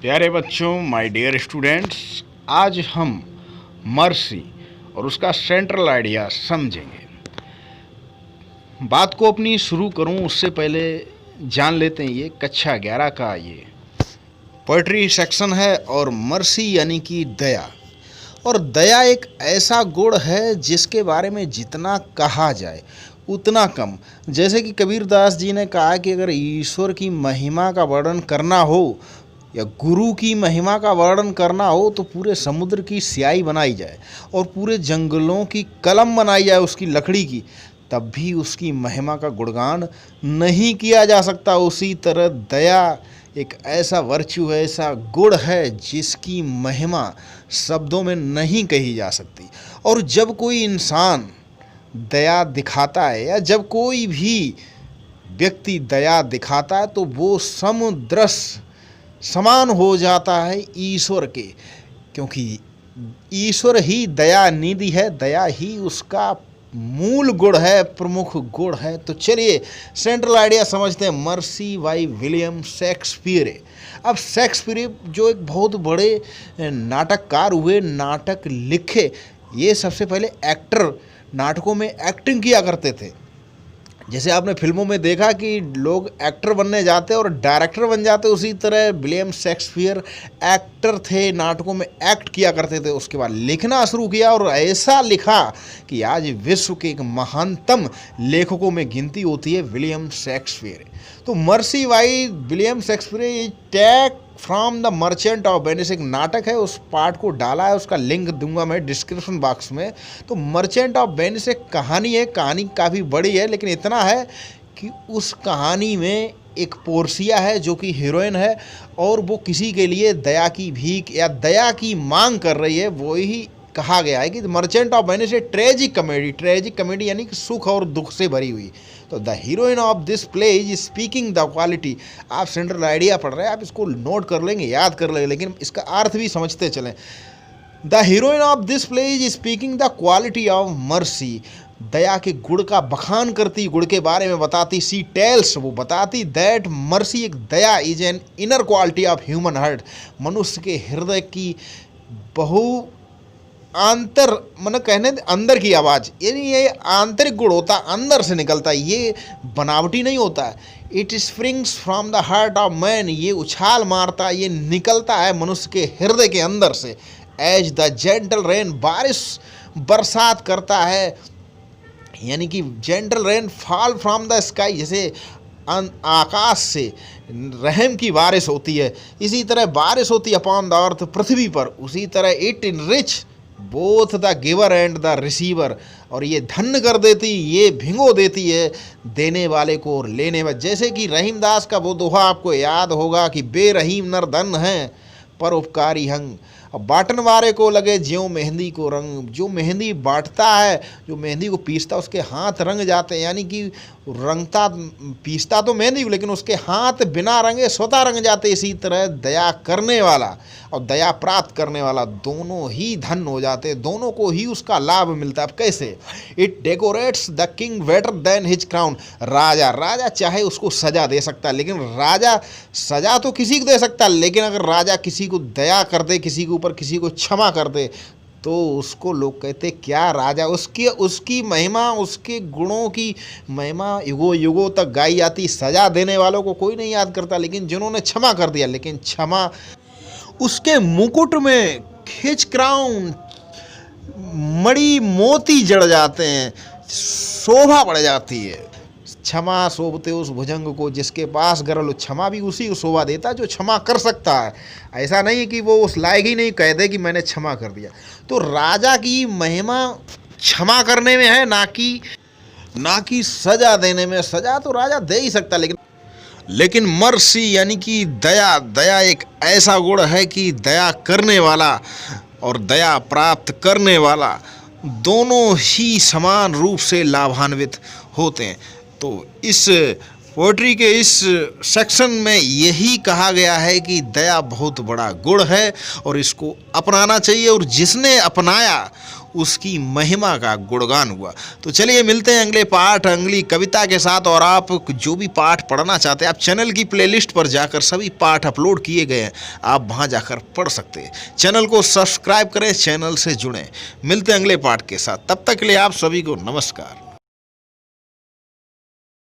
प्यारे बच्चों, my dear students, आज हम मर्सी और उसका सेंट्रल आइडिया समझेंगे। बात को अपनी शुरू करूं उससे पहले जान लेते हैं ये कक्षा 11 का ये पोइट्री सेक्शन है और मर्सी यानी कि दया। और दया एक ऐसा गुण है जिसके बारे में जितना कहा जाए उतना कम। जैसे कि कबीरदास जी ने कहा कि अगर ईश्वर की महिमा का वर्णन करना हो या गुरु की महिमा का वर्णन करना हो तो पूरे समुद्र की स्याही बनाई जाए और पूरे जंगलों की कलम बनाई जाए उसकी लकड़ी की, तब भी उसकी महिमा का गुणगान नहीं किया जा सकता। उसी तरह दया एक ऐसा वर्च्यू है, ऐसा गुण है जिसकी महिमा शब्दों में नहीं कही जा सकती। और जब कोई इंसान दया दिखाता है या जब कोई भी व्यक्ति दया दिखाता है तो वो समुद्रस समान हो जाता है ईश्वर के, क्योंकि ईश्वर ही दया निधि है, दया ही उसका मूल गुण है, प्रमुख गुण है। तो चलिए सेंट्रल आइडिया समझते हैं। Mercy by William Shakespeare. अब शेक्सपियर जो एक बहुत बड़े नाटककार हुए, नाटक लिखे, ये सबसे पहले एक्टर, नाटकों में एक्टिंग किया करते थे। जैसे आपने फिल्मों में देखा कि लोग एक्टर बनने जाते और डायरेक्टर बन जाते, उसी तरह विलियम शेक्सपियर एक्टर थे, नाटकों में एक्ट किया करते थे। उसके बाद लिखना शुरू किया और ऐसा लिखा कि आज विश्व के एक महानतम लेखकों में गिनती होती है विलियम शेक्सपियर। तो mercy by William Shakespeare take from the merchant of Venice एक नाटक है, उस पार्ट को डाला है, उसका लिंक दूंगा मैं डिस्क्रिप्शन बॉक्स में। तो मर्चेंट ऑफ वेनिस एक कहानी है, कहानी काफ़ी बड़ी है, लेकिन इतना है कि उस कहानी में एक पोर्सिया है जो कि हीरोइन है और वो किसी के लिए दया की भीख या दया की मांग कर रही है। वो ही कहा गया है कि merchant of Venice tragic comedy यानी कि सुख और दुख से भरी हुई। तो the heroine of this play is speaking the quality. आप सेंट्रल आइडिया पढ़ रहे हैं, आप इसको नोट कर लेंगे, याद कर लेंगे, लेकिन इसका अर्थ भी समझते चलें। The heroine of this play is speaking the quality of mercy. दया के गुण का बखान करती, गुण के बारे में बताती। सी टेल्स, वो बताती दैट मर्सी एक दया is an inner quality of human heart. मनुष्य के हृदय की बहु आंतर मन कहने अंदर की आवाज़, यानी ये आंतरिक गुण होता है, अंदर से निकलता है, ये बनावटी नहीं होता है। It springs from the heart of man, ये उछाल मारता है, ये निकलता है मनुष्य के हृदय के अंदर से। एज द जेंटल रेन, बारिश बरसात करता है, यानी कि gentle rain fall from the sky, जैसे आकाश से रहम की बारिश होती है, इसी तरह बारिश होती है अपॉन द अर्थ, पृथ्वी पर। उसी तरह it in rich both the giver and the receiver, और ये धन्य कर देती, ये भिंगो देती है देने वाले को और लेने वाले। जैसे कि रहीमदास का वो दोहा आपको याद होगा कि बेरहीम नर धन हैं पर उपकारी हंग, अब बांटन वारे को लगे ज्यों मेहंदी को रंग। जो मेहंदी बांटता है, जो मेहंदी को पीसता, उसके हाथ रंग जाते हैं, यानी कि रंगता पीसता तो मेहंदी को, लेकिन उसके हाथ बिना रंगे स्वतः रंग जाते। इसी तरह दया करने वाला और दया प्राप्त करने वाला दोनों ही धन हो जाते, दोनों को ही उसका लाभ मिलता है। अब कैसे? It decorates the king better than his crown. राजा चाहे उसको सजा दे सकता है, लेकिन राजा सजा तो किसी को दे सकता है, लेकिन अगर राजा किसी को दया कर दे, किसी के ऊपर किसी को क्षमा कर दे, तो उसको लोग कहते क्या राजा। उसकी महिमा, उसके गुणों की महिमा युगों युगों तक गाई जाती। सजा देने वालों को कोई नहीं याद करता, लेकिन जिन्होंने क्षमा कर दिया, लेकिन क्षमा उसके मुकुट में खिच क्राउन मणि मोती जड़ जाते हैं, शोभा बढ़ जाती है। क्षमा शोभते उस भुजंग को जिसके पास गरल, क्षमा भी उसी को शोभा देता है जो क्षमा कर सकता है। ऐसा नहीं कि वो उस लायक ही नहीं कह दे कि मैंने क्षमा कर दिया। तो राजा की महिमा क्षमा करने में है, ना कि सजा देने में। सजा तो राजा दे ही सकता, लेकिन मर्सी यानी कि दया एक ऐसा गुण है कि दया करने वाला और दया प्राप्त करने वाला दोनों ही समान रूप से लाभान्वित होते हैं। तो इस पोएट्री के इस सेक्शन में यही कहा गया है कि दया बहुत बड़ा गुण है और इसको अपनाना चाहिए, और जिसने अपनाया उसकी महिमा का गुणगान हुआ। तो चलिए मिलते हैं अगले पाठ अगली कविता के साथ। और आप जो भी पाठ पढ़ना चाहते हैं, आप चैनल की प्लेलिस्ट पर जाकर सभी पाठ अपलोड किए गए हैं, आप वहां जाकर पढ़ सकते हैं। चैनल को सब्सक्राइब करें, चैनल से जुड़ें। मिलते हैं अगले पाठ के साथ, तब तक के लिए आप सभी को नमस्कार।